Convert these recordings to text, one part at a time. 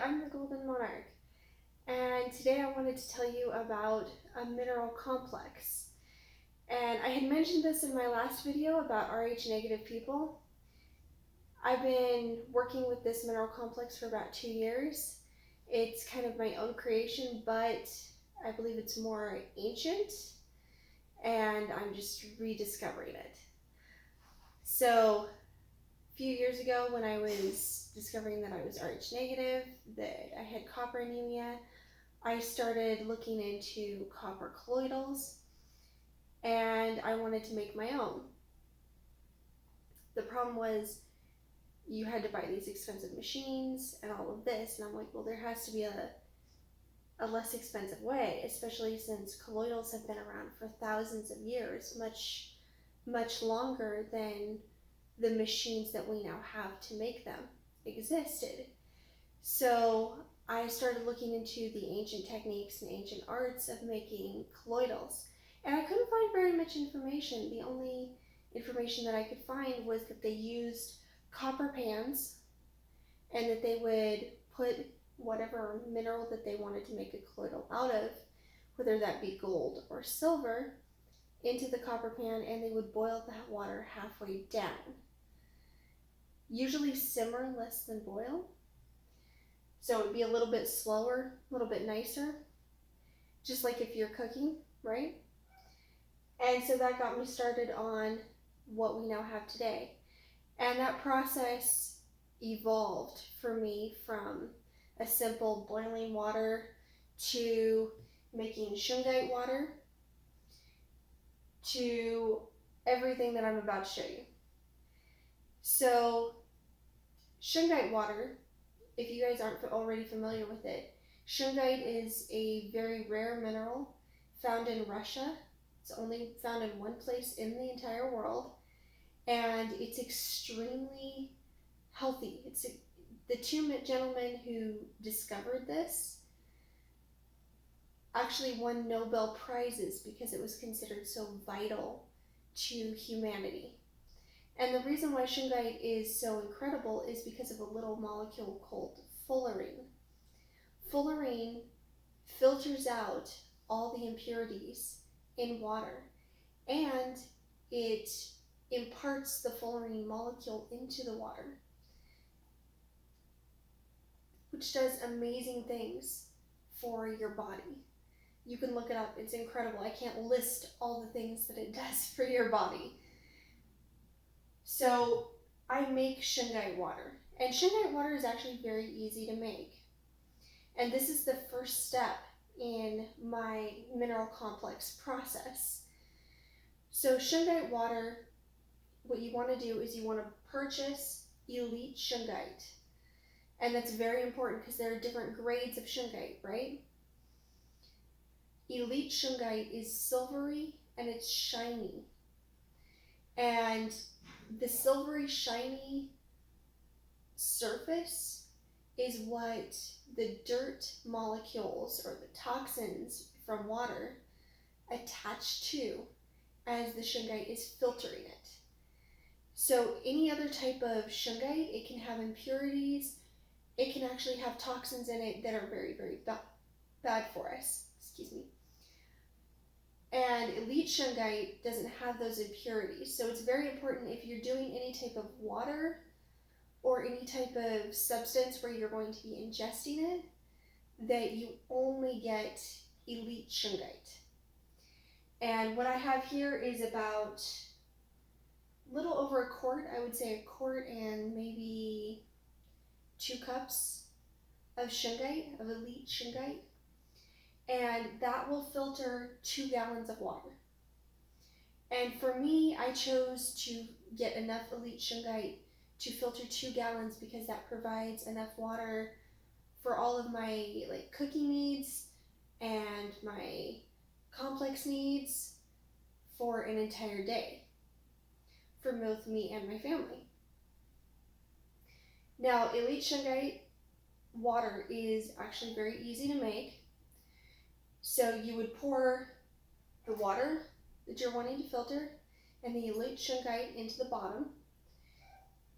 I'm the Golden Monarch, and today I wanted to tell you about a mineral complex. And I had mentioned this in my last video about Rh negative people. I've been working with this mineral complex for about 2 years. It's kind of my own creation, but I believe it's more ancient, and I'm just rediscovering it. So a few years ago, when I was discovering that I was Rh negative, that I had copper anemia, I started looking into copper colloidals, and I wanted to make my own. The problem was you had to buy these expensive machines and all of this, and I'm like, well, there has to be a less expensive way, especially since colloidals have been around for thousands of years, much longer than the machines that we now have to make them existed. So I started looking into the ancient techniques and ancient arts of making colloidals, and I couldn't find very much information. The only information that I could find was that they used copper pans and that they would put whatever mineral that they wanted to make a colloidal out of, whether that be gold or silver, into the copper pan, and they would boil that water halfway down. Usually simmer less than boil, so it would be a little bit slower, a little bit nicer, just like if you're cooking, right? And so that got me started on what we now have today. And that process evolved for me from a simple boiling water to making Shungite water to everything that I'm about to show you. So Shungite water, if you guys aren't already familiar with it, Shungite is a very rare mineral found in Russia. It's only found in one place in the entire world, and it's extremely healthy. The two gentlemen who discovered this actually won Nobel Prizes because it was considered so vital to humanity. And the reason why Shungite is so incredible is because of a little molecule called fullerene. Fullerene filters out all the impurities in water, and it imparts the fullerene molecule into the water, which does amazing things for your body. You can look it up, it's incredible. I can't list all the things that it does for your body. So I make Shungite water, and Shungite water is actually very easy to make. And this is the first step in my mineral complex process. So Shungite water, what you want to do is you want to purchase elite Shungite. And that's very important because there are different grades of Shungite, right? Elite Shungite is silvery and it's shiny. And the silvery shiny surface is what the dirt molecules or the toxins from water attach to as the Shungite is filtering it. So any other type of Shungite, it can have impurities, it can actually have toxins in it that are very, very bad for us. Excuse me. And elite Shungite doesn't have those impurities. So it's very important if you're doing any type of water or any type of substance where you're going to be ingesting it, that you only get elite Shungite. And what I have here is about a little over a quart. I would say a quart and maybe 2 cups of Shungite, of elite Shungite. And that will filter 2 gallons of water. And for me, I chose to get enough elite Shungite to filter 2 gallons because that provides enough water for all of my cooking needs and my complex needs for an entire day for both me and my family. Now, elite Shungite water is actually very easy to make. So you would pour the water that you're wanting to filter and the elite Shungite into the bottom,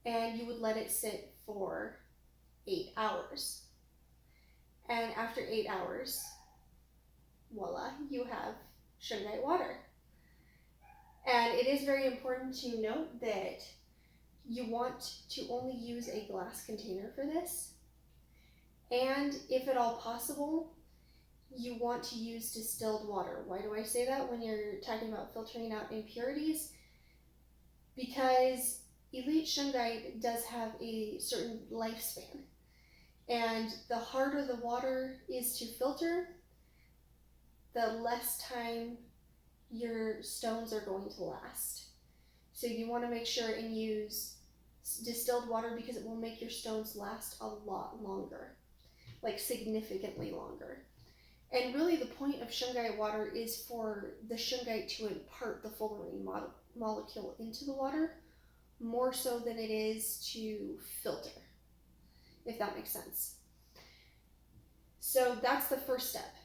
and you would let it sit for 8 hours. And after 8 hours, voila, you have Shungite water. And it is very important to note that you want to only use a glass container for this. And if at all possible, you want to use distilled water. Why do I say that when you're talking about filtering out impurities? Because elite Shungite does have a certain lifespan. And the harder the water is to filter, the less time your stones are going to last. So you want to make sure and use distilled water because it will make your stones last a lot longer, like significantly longer. And really the point of Shungite water is for the Shungite to impart the fullerene molecule into the water, more so than it is to filter, if that makes sense. So that's the first step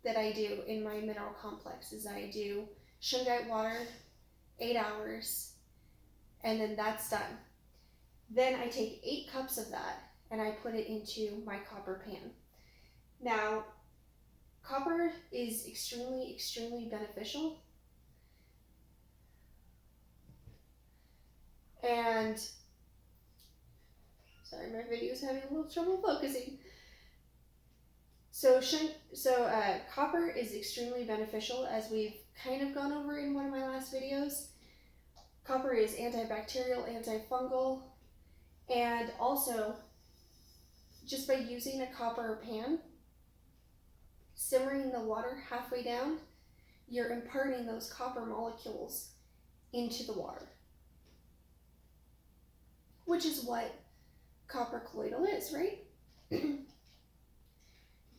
that I do in my mineral complex, is I do Shungite water, 8 hours, and then that's done. Then I take 8 cups of that and I put it into my copper pan. Now, copper is extremely, extremely beneficial. And, sorry, my video is having a little trouble focusing. So copper is extremely beneficial, as we've kind of gone over in one of my last videos. Copper is antibacterial, antifungal, and also just by using a copper pan, simmering the water halfway down, you're imparting those copper molecules into the water, which is what copper colloidal is, right?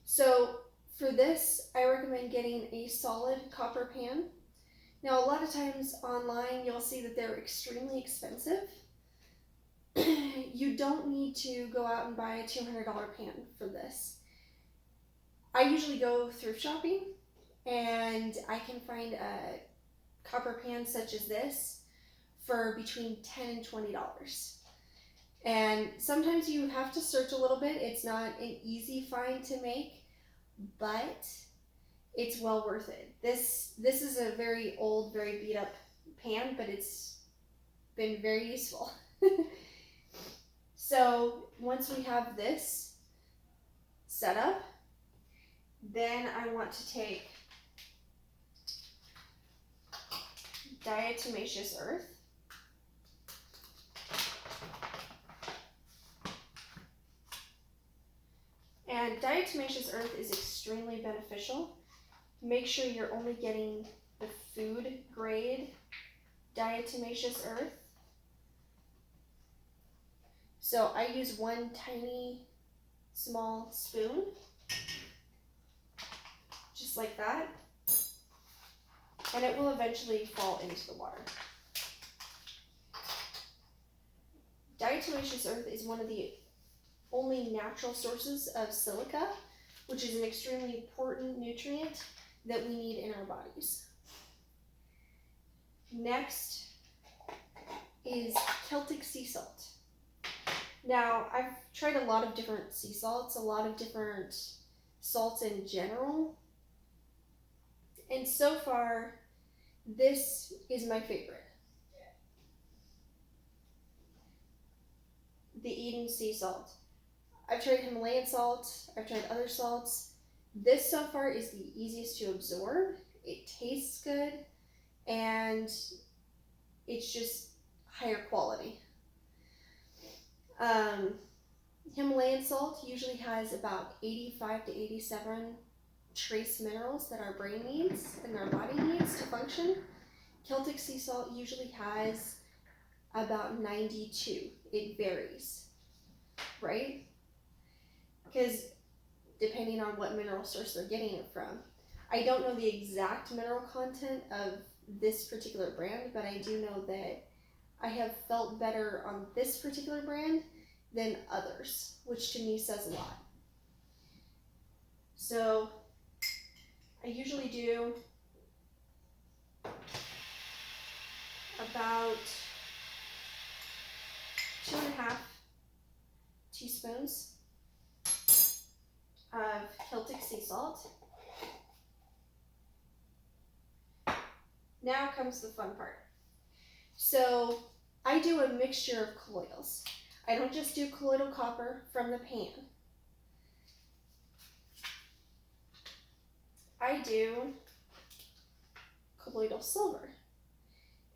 So for this, I recommend getting a solid copper pan. Now, a lot of times online, you'll see that they're extremely expensive. You don't need to go out and buy a $200 pan for this. I usually go thrift shopping and I can find a copper pan such as this for between $10 and $20. And sometimes you have to search a little bit. It's not an easy find to make, but it's well worth it. This is a very old, very beat up pan, but it's been very useful. So once we have this set up, then I want to take diatomaceous earth. And diatomaceous earth is extremely beneficial. Make sure you're only getting the food grade diatomaceous earth. So I use one tiny small spoon, just like that, and it will eventually fall into the water. Diatomaceous earth is one of the only natural sources of silica, which is an extremely important nutrient that we need in our bodies. Next is Celtic sea salt. Now, I've tried a lot of different sea salts, a lot of different salts in general, and so far, this is my favorite. The Eden sea salt. I've tried Himalayan salt, I've tried other salts. This so far is the easiest to absorb. It tastes good, and it's just higher quality. Himalayan salt usually has about 85 to 87 trace minerals that our brain needs and our body needs to function. Celtic sea salt usually has about 92. It varies, right? Because depending on what mineral source they're getting it from. I don't know the exact mineral content of this particular brand, but I do know that I have felt better on this particular brand than others, which to me says a lot. So I usually do about 2.5 teaspoons. of Celtic sea salt. Now comes the fun part. So I do a mixture of colloidals. I don't just do colloidal copper from the pan. I do colloidal silver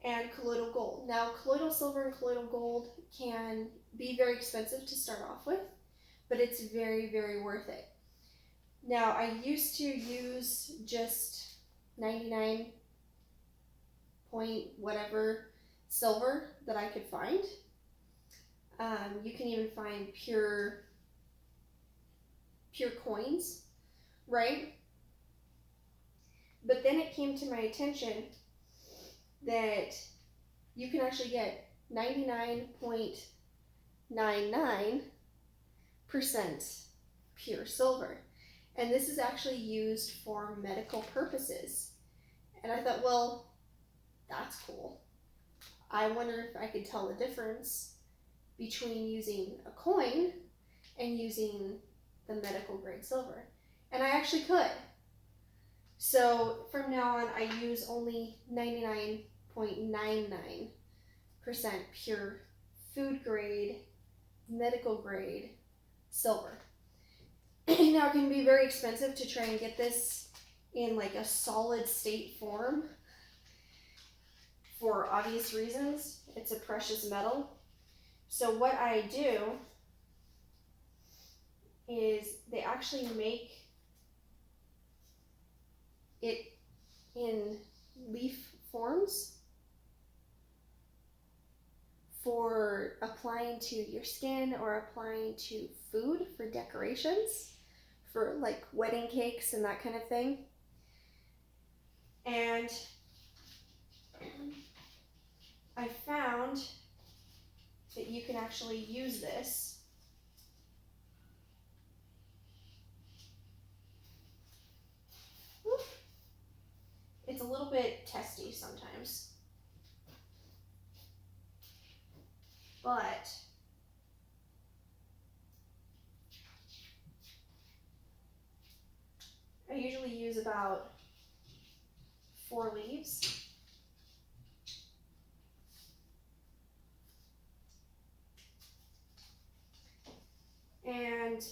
and colloidal gold. Now, colloidal silver and colloidal gold can be very expensive to start off with, but it's very, very worth it. Now, I used to use just 99 point whatever silver that I could find. You can even find pure coins, right? But then it came to my attention that you can actually get 99.99% pure silver. And this is actually used for medical purposes. And I thought, well, that's cool. I wonder if I could tell the difference between using a coin and using the medical grade silver. And I actually could. So from now on, I use only 99.99% pure food grade, medical grade silver. Now, it can be very expensive to try and get this in like a solid state form for obvious reasons. It's a precious metal. So what I do is they actually make it in leaf forms for applying to your skin or applying to food for decorations, for like wedding cakes and that kind of thing. And I found that you can actually use this It's a little bit testy sometimes, but I usually use about 4 leaves. And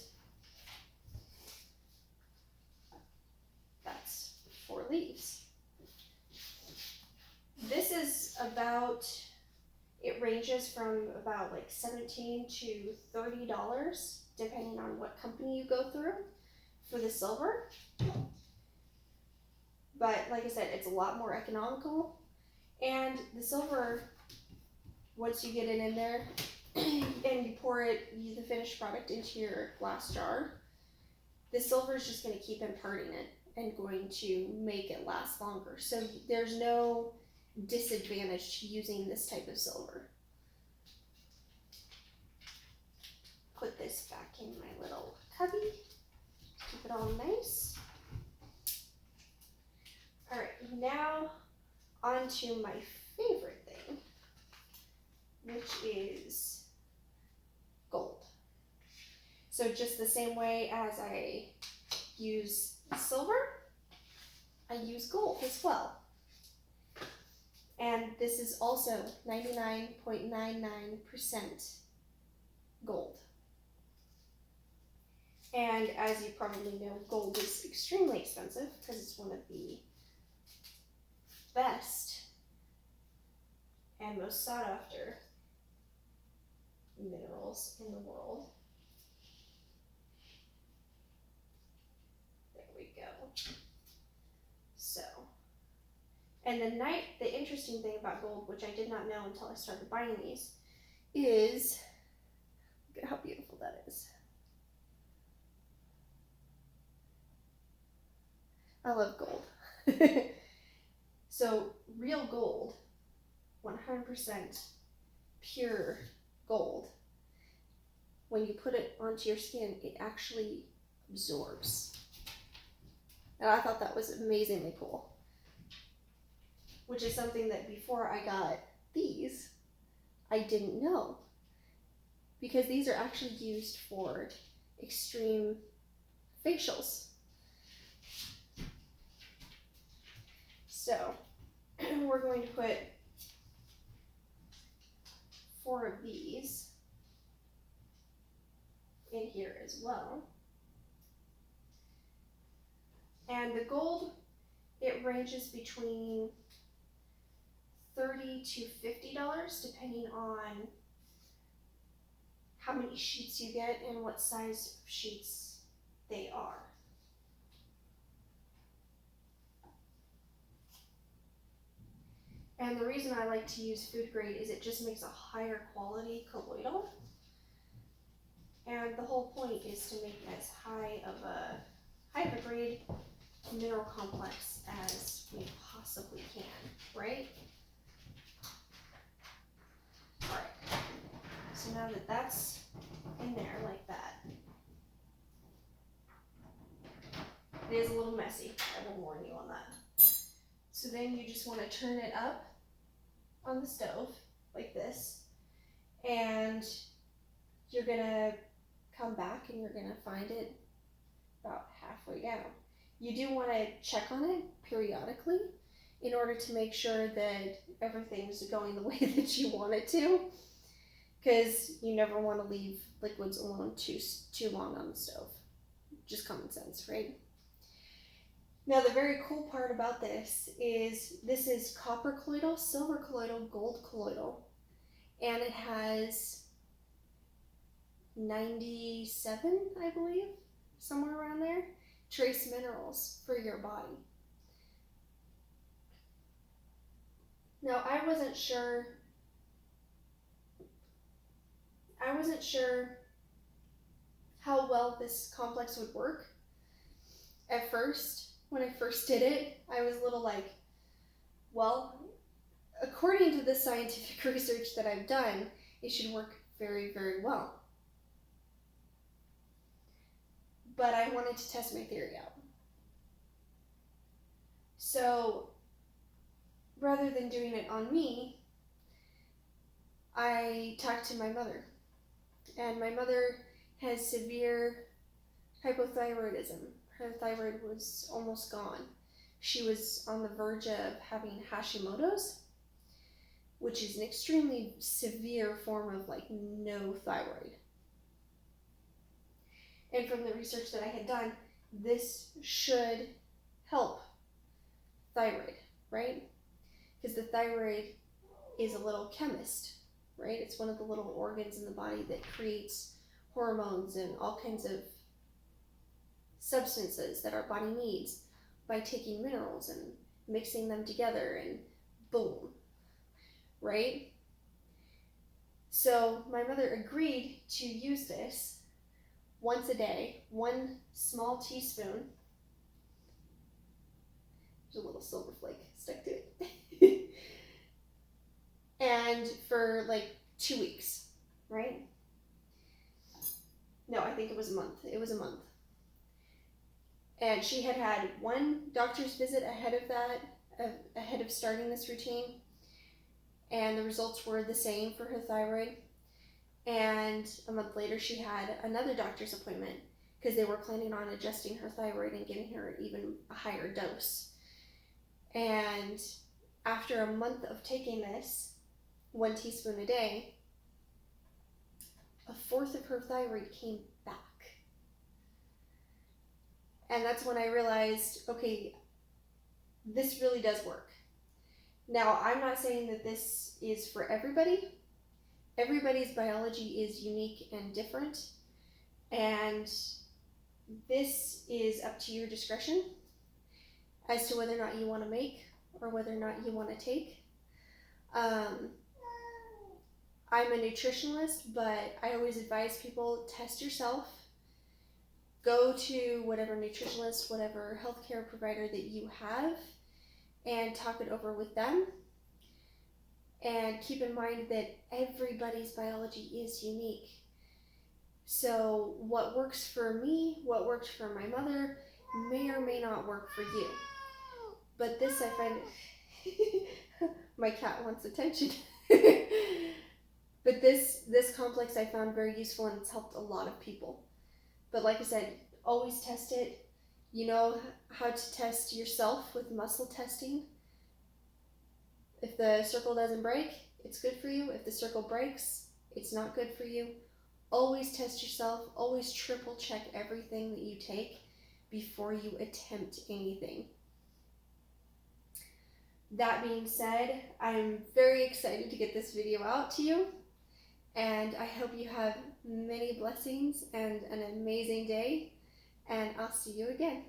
that's 4 leaves. This is about, it ranges from about like $17 to $30, depending on what company you go through for the silver. But like I said, it's a lot more economical. And the silver, once you get it in there and you pour it, the finished product into your glass jar, the silver is just going to keep imparting it and going to make it last longer. So there's no disadvantage to using this type of silver. Put this back in my little cubby. Keep it all nice. All right, now on to my favorite thing, which is gold. So just the same way as I use silver, I use gold as well. And this is also 99.99% gold. And as you probably know, gold is extremely expensive because it's one of the best and most sought after minerals in the world. There we go. So, and the interesting thing about gold, which I did not know until I started buying these, is, look at how beautiful that is. I love gold. So real gold, 100% pure gold, when you put it onto your skin, it actually absorbs. And I thought that was amazingly cool. Which is something that before I got these, I didn't know. Because these are actually used for extreme facials. So we're going to put 4 of these in here as well. And the gold, it ranges between $30 to $50 depending on how many sheets you get and what size of sheets they are. And the reason I like to use food grade is it just makes a higher quality colloidal. And the whole point is to make as high of a grade mineral complex as we possibly can, right? All right, so now that that's in there like that, it is a little messy, I will warn you on that. So then you just want to turn it up on the stove like this, and you're gonna come back and you're gonna find it about halfway down. You do want to check on it periodically in order to make sure that everything's going the way that you want it to, because you never want to leave liquids alone too long on the stove. Just common sense, right? Now the very cool part about this is copper colloidal, silver colloidal, gold colloidal, and it has 97, I believe, somewhere around there, trace minerals for your body. Now I wasn't sure how well this complex would work at first. When I first did it, I was a little like, well, according to the scientific research that I've done, it should work very, very well. But I wanted to test my theory out. So rather than doing it on me, I talked to my mother. And my mother has severe hypothyroidism. Her thyroid was almost gone. She was on the verge of having Hashimoto's, which is an extremely severe form of like no thyroid. And from the research that I had done, this should help thyroid, right? Because the thyroid is a little chemist, right? It's one of the little organs in the body that creates hormones and all kinds of substances that our body needs by taking minerals and mixing them together, and boom, right? So my mother agreed to use this once a day, 1 small teaspoon. There's a little silver flake stuck to it. And for like 2 weeks, right? No, I think it was a month. It was a month. And she had had 1 doctor's visit ahead of that, ahead of starting this routine. And the results were the same for her thyroid. And a month later, she had another doctor's appointment because they were planning on adjusting her thyroid and giving her even a higher dose. And after a month of taking this, 1 teaspoon a day, 1/4 of her thyroid came back. And that's when I realized, okay, this really does work. Now, I'm not saying that this is for everybody. Everybody's biology is unique and different. And this is up to your discretion as to whether or not you want to make or whether or not you want to take. I'm a nutritionalist, but I always advise people, test yourself. Go to whatever nutritionalist, whatever healthcare provider that you have, and talk it over with them. And keep in mind that everybody's biology is unique. So what works for me, what works for my mother, may or may not work for you. But this, I find, my cat wants attention. But this complex I found very useful, and it's helped a lot of people. But like I said, always test it. You know how to test yourself with muscle testing. If the circle doesn't break, it's good for you. If the circle breaks, it's not good for you. Always test yourself. Always triple check everything that you take before you attempt anything. That being said, I'm very excited to get this video out to you, and I hope you have many blessings and an amazing day, and I'll see you again.